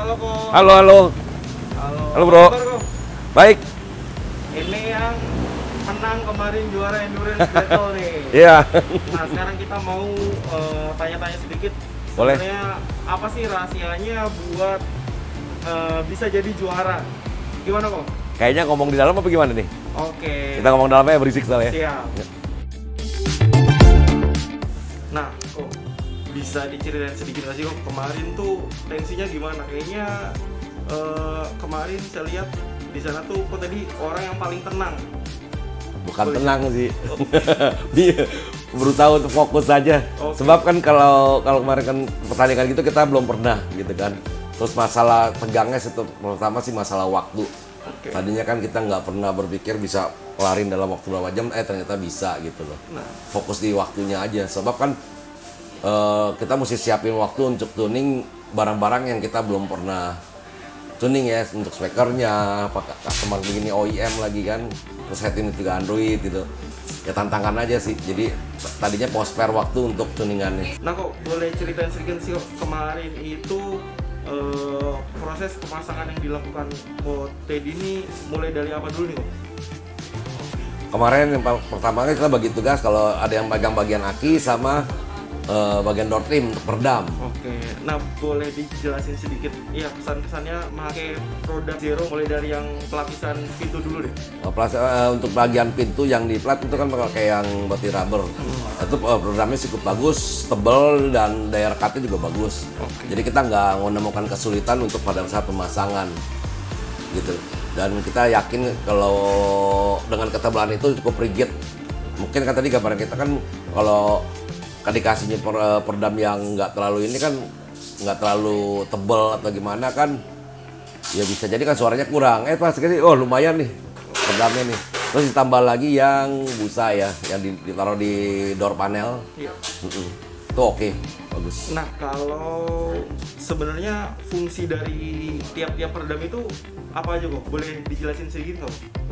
Halo kok. Halo, halo. Halo. Halo, Bro. Kabar, Ko? Baik. Ini yang menang kemarin juara endurance battle nih. Iya. Nah, sekarang kita mau tanya-tanya sedikit. Boleh. Sebenarnya apa sih rahasianya buat bisa jadi juara? Gimana kok? Kayaknya ngomong di dalam apa gimana nih? Oke. Kita ngomong dalamnya berisik soalnya. Siap. Nah, kok bisa diceritain sedikit nggak sih kok kemarin tuh tensinya gimana? Kayaknya kemarin saya lihat di sana tuh kok tadi orang yang paling tenang. Bukan tenang sih. Dia berusaha untuk fokus saja. Oke. Sebab kan kalau kemarin kan pertandingan gitu kita belum pernah gitu kan. Terus masalah tegangnya itu pertama sih masalah waktu. Oke. Tadinya kan kita nggak pernah berpikir bisa kelarin dalam waktu berapa jam, ternyata bisa gitu loh. Nah, Fokus di waktunya aja. Sebab kan kita mesti siapin waktu untuk tuning barang-barang yang kita belum pernah tuning ya, untuk speakernya, apa customer begini OEM lagi kan, terus head unit juga Android gitu. Ya tantangan aja sih. Jadi tadinya mau spare waktu untuk tuningannya. nah kok boleh ceritain sedikit sih kok kemarin itu proses pemasangan yang dilakukan kok Teddy ini mulai dari apa dulu nih kok? Kemarin yang pertama kita bagi tugas kalau ada yang pegang bagian aki sama bagian door trim untuk peredam. Oke, nah boleh dijelasin sedikit ya kesan-kesannya memakai produk Zero mulai dari yang pelapisan pintu dulu deh. Untuk bagian pintu yang di plat itu kan pakai yang body rubber. Itu peredamnya cukup bagus, tebal dan daya rekatnya juga bagus. Oke. Jadi kita nggak menemukan kesulitan untuk pada saat pemasangan gitu. Dan kita yakin kalau dengan ketebalan itu cukup rigid. Mungkin kan tadi gambaran kita kan kalau dikasihnya peredam yang nggak terlalu ini kan nggak terlalu tebal atau gimana kan ya bisa jadi kan suaranya kurang. Pas sekali lumayan nih peredamnya nih. Terus ditambah lagi yang busa ya yang ditaruh di door panel. Iya. Itu oke, bagus. Nah kalau sebenarnya fungsi dari tiap-tiap peredam itu apa aja kok? Boleh dijelasin sedikit kok?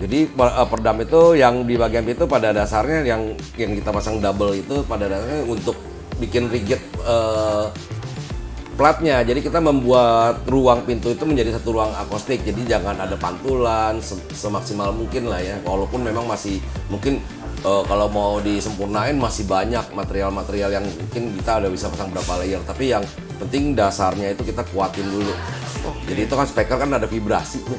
Jadi peredam itu yang di bagian pintu pada dasarnya yang kita pasang double itu pada dasarnya untuk bikin rigid platnya. Jadi kita membuat ruang pintu itu menjadi satu ruang akustik. Jadi jangan ada pantulan semaksimal mungkin lah ya. Walaupun memang masih mungkin kalau mau disempurnain masih banyak material-material yang mungkin kita udah bisa pasang berapa layer. Tapi yang penting dasarnya itu kita kuatin dulu. Jadi itu kan speaker kan ada vibrasi tuh.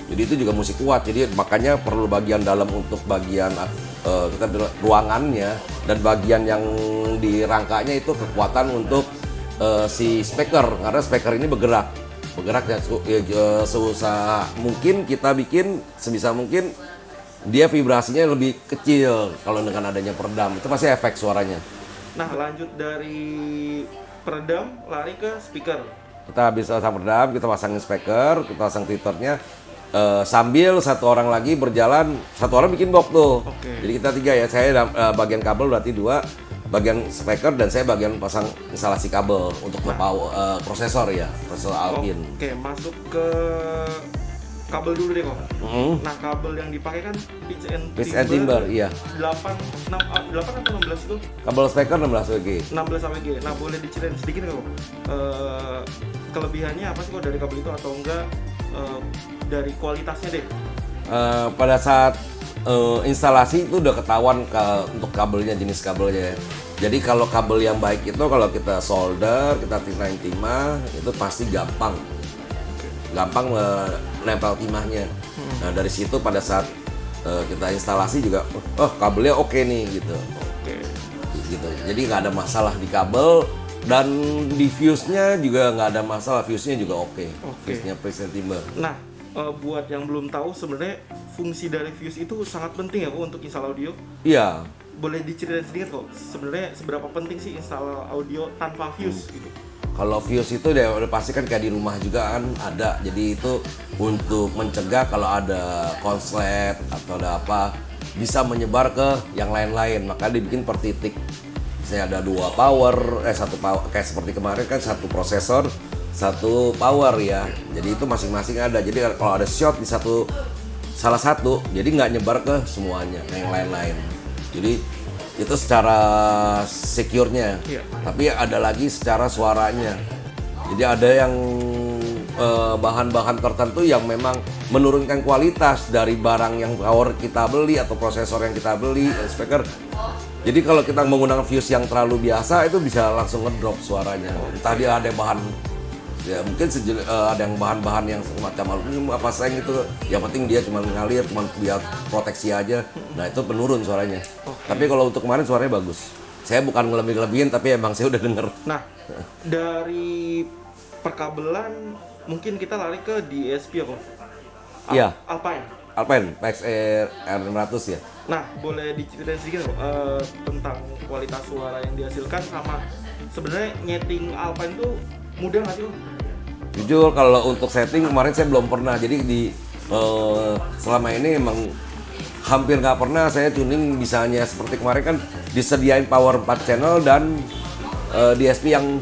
Jadi itu juga mesti kuat, jadi makanya perlu bagian dalam untuk bagian kita bilang ruangannya dan bagian yang di rangkanya itu kekuatan untuk si speaker, karena speaker ini bergerak ya seusaha mungkin kita bikin sebisa mungkin dia vibrasinya lebih kecil kalau dengan adanya peredam, itu pasti efek suaranya. Nah lanjut dari peredam lari ke speaker. Kita bisa pasang peredam, kita pasangin speaker, kita pasang tweeternya. Sambil satu orang lagi berjalan, satu orang bikin box tuh. Oke. Jadi kita tiga ya, saya bagian kabel berarti dua, bagian speaker dan saya bagian pasang instalasi kabel untuk prosesor ya, prosesor Alpine. Oke, masuk ke kabel dulu deh kok. Nah kabel yang dipakai kan pitch and timber Iya. 8 atau 16 itu? Kabel speaker 16 WG. 16 AWG. Nah boleh diceritain sedikit nggak kok? Kelebihannya apa sih kok dari kabel itu atau enggak dari kualitasnya deh? Pada saat instalasi itu udah ketahuan untuk kabelnya, jenis kabelnya ya. Jadi kalau kabel yang baik itu kalau kita solder, kita timah itu pasti gampang nempel timahnya. Nah dari situ pada saat kita instalasi juga, kabelnya oke nih gitu. Oke. Gitu. Jadi nggak ada masalah di kabel dan di fuse-nya juga nggak ada masalah, fuse-nya juga oke. Fuse-nya Precision Timber. Nah buat yang belum tahu sebenarnya fungsi dari fuse itu sangat penting ya kok untuk install audio. Iya. Boleh diceritain sedikit kok sebenarnya seberapa penting sih install audio tanpa fuse gitu? Kalau fuse itu udah pasti kan kayak di rumah juga kan ada. Jadi itu untuk mencegah kalau ada konslet atau ada apa bisa menyebar ke yang lain-lain. Maka dibikin per titik. Misalnya ada dua power, satu power kayak seperti kemarin kan satu prosesor, satu power ya. Jadi itu masing-masing ada. Jadi kalau ada short di salah satu, jadi nggak nyebar ke semuanya, ke yang lain-lain. Jadi itu secara secure-nya. Iya. Tapi ada lagi secara suaranya. Jadi ada yang bahan-bahan tertentu yang memang menurunkan kualitas dari barang yang power kita beli atau prosesor yang kita beli, speaker. Jadi kalau kita menggunakan fuse yang terlalu biasa itu bisa langsung ngedrop suaranya. Entah dia ada bahan, ya mungkin ada yang bahan-bahan yang semacam aluminium apa seng itu, yang penting dia cuma ngalir, cuma biar proteksi aja. Nah itu penurun suaranya. Tapi kalau untuk kemarin suaranya bagus. Saya bukan ngelebih-lebihin, tapi emang saya udah denger. Nah, dari perkabelan mungkin kita lari ke DSP apa? Iya. Alpine PXE R600 ya. Nah, boleh diceritain sedikit tentang kualitas suara yang dihasilkan sama sebenarnya nyeting Alpine tuh mudah nggak sih? Jujur kalau untuk setting kemarin saya belum pernah. Jadi selama ini emang hampir nggak pernah saya tuning, misalnya seperti kemarin kan disediain power 4 channel dan DSP yang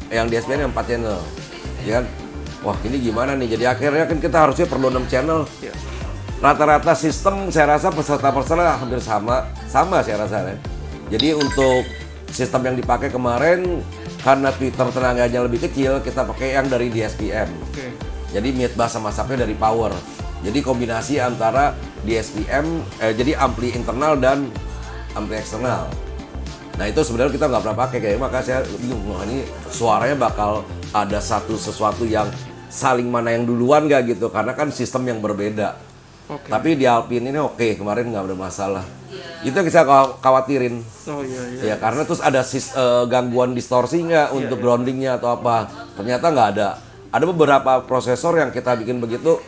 DSP yang 4 channel. Ya kan? Wah, ini gimana nih? Jadi akhirnya kan kita harusnya perlu 6 channel. Rata-rata sistem saya rasa peserta-peserta hampir sama saya rasa ya. Jadi untuk sistem yang dipakai kemarin karena tweeter tenaganya lebih kecil, kita pakai yang dari DSPM. Jadi mid bass sama subnya dari power. Jadi kombinasi antara DSPM, jadi ampli internal dan ampli eksternal. Nah itu sebenarnya kita nggak pernah pakai, kayak makanya saya bingung, wah ini suaranya bakal ada sesuatu yang saling mana yang duluan nggak gitu, karena kan sistem yang berbeda. Tapi di Alpine ini oke, kemarin nggak ada masalah. Itu yang saya khawatirin. Ya karena terus ada gangguan distorsi nggak untuk groundingnya atau apa? Ternyata nggak ada. Ada beberapa prosesor yang kita bikin begitu,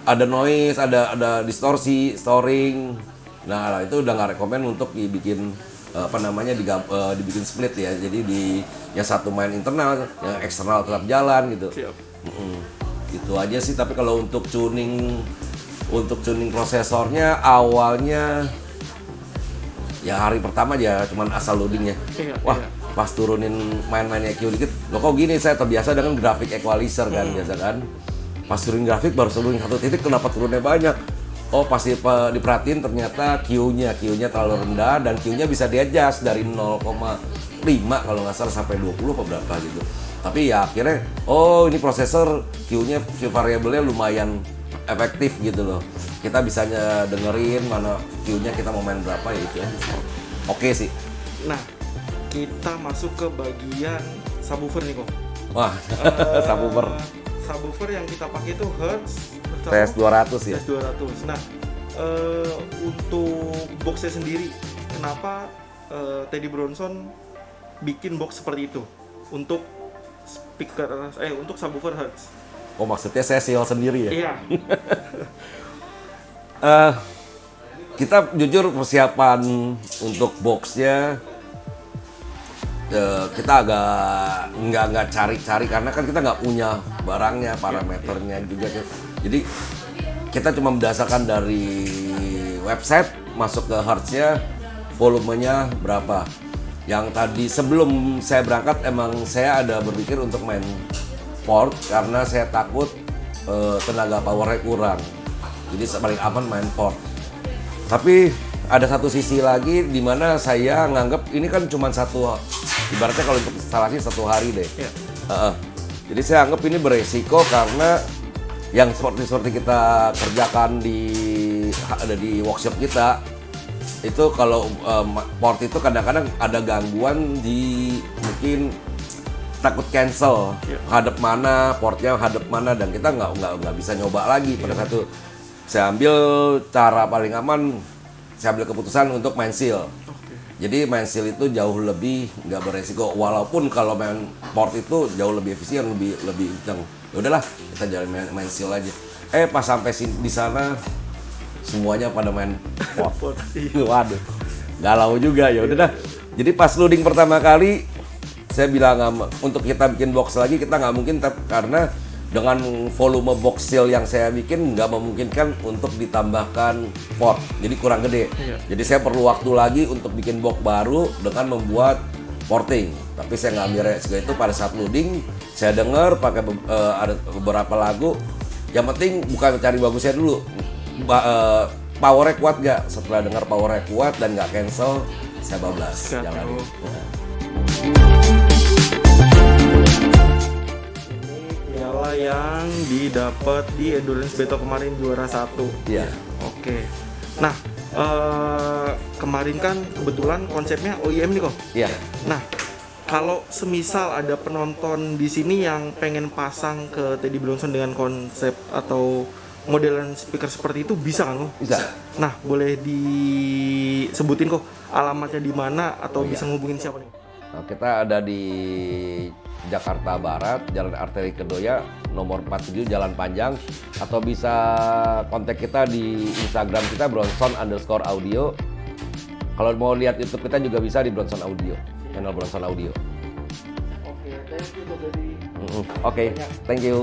ada noise, ada distorsi, storing. Nah itu udah nggak rekomen untuk dibikin dibikin split ya. Jadi yang satu main internal, yang eksternal tetap jalan gitu. Itu aja sih. Tapi kalau untuk tuning prosesornya awalnya ya hari pertama aja cuman asal loadingnya. Pas turunin main-main EQ dikit, loh kok gini, saya terbiasa dengan grafik equalizer kan biasa kan. Pas turunin grafik baru turunin satu titik, kenapa turunnya banyak? Oh pasti diperhatiin ternyata Q-nya terlalu rendah dan Q-nya bisa di-adjust dari 0,5 kalau nggak salah sampai 20 apa berapa gitu. Tapi ya akhirnya, oh ini prosesor Q variabelnya lumayan efektif gitu loh. Kita bisanya dengerin mana Q-nya kita mau main berapa ya itu aja. Oke sih. Nah, kita masuk ke bagian subwoofer nih kok. Wah, subwoofer. Subwoofer yang kita pakai itu Hertz TS200 ya. TS200. Nah, untuk boxnya sendiri, kenapa Teddy Bronson bikin box seperti itu untuk untuk subwoofer Hertz? Oh maksudnya saya seal sendiri ya? Iya. Kita jujur persiapan untuk boxnya kita agak nggak cari-cari karena kan kita nggak punya barangnya, parameternya juga. Jadi kita cuma berdasarkan dari website masuk ke hertznya, volumenya berapa. Yang tadi sebelum saya berangkat emang saya ada berpikir untuk main port karena saya takut tenaga powernya kurang. Jadi paling aman main port. Tapi ada satu sisi lagi di mana saya nganggap ini kan cuma ibaratnya kalau untuk instalasi 1 hari deh. Jadi saya anggap ini beresiko karena yang seperti kita kerjakan ada di workshop kita itu kalau port itu kadang-kadang ada gangguan di mungkin takut cancel hadap mana portnya hadap mana dan kita nggak bisa nyoba lagi pada satu. Saya ambil cara paling aman, saya ambil keputusan untuk main seal. Jadi main seal itu jauh lebih nggak beresiko, walaupun kalau main port itu jauh lebih efisien, lebih kencang. Ya udahlah, kita jalan main seal aja. Pas sampai di sana semuanya pada main port. Waduh, galau juga ya udah dah. Jadi pas loading pertama kali saya bilang untuk kita bikin box lagi kita nggak mungkin karena dengan volume box seal yang saya bikin nggak memungkinkan untuk ditambahkan port, jadi kurang gede. Jadi saya perlu waktu lagi untuk bikin box baru dengan membuat porting. Tapi saya nggak ambil resiko itu. Pada saat loading saya dengar pakai ada beberapa lagu. Yang penting bukan cari bagusnya dulu, powernya kuat nggak. Setelah dengar powernya kuat dan nggak cancel, saya bablas jalanin. yang didapat di Endurance Battle kemarin juara 1. Iya. Oke. Nah, kemarin kan kebetulan konsepnya OEM nih kok. Iya. Nah, kalau semisal ada penonton di sini yang pengen pasang ke Teddy Bronson dengan konsep atau modelan speaker seperti itu, bisa kan kok? Bisa. Nah, boleh disebutin kok alamatnya di mana atau bisa ngubungin siapa nih? Nah, kita ada di Jakarta Barat, Jalan Arteri Kedoya, nomor 47 Jalan Panjang, atau bisa kontak kita di Instagram kita Bronson_audio. Kalau mau lihat YouTube kita juga bisa di Bronson Audio, channel Bronson Audio. Oke, thank you Dok Dedi. Oke, thank you.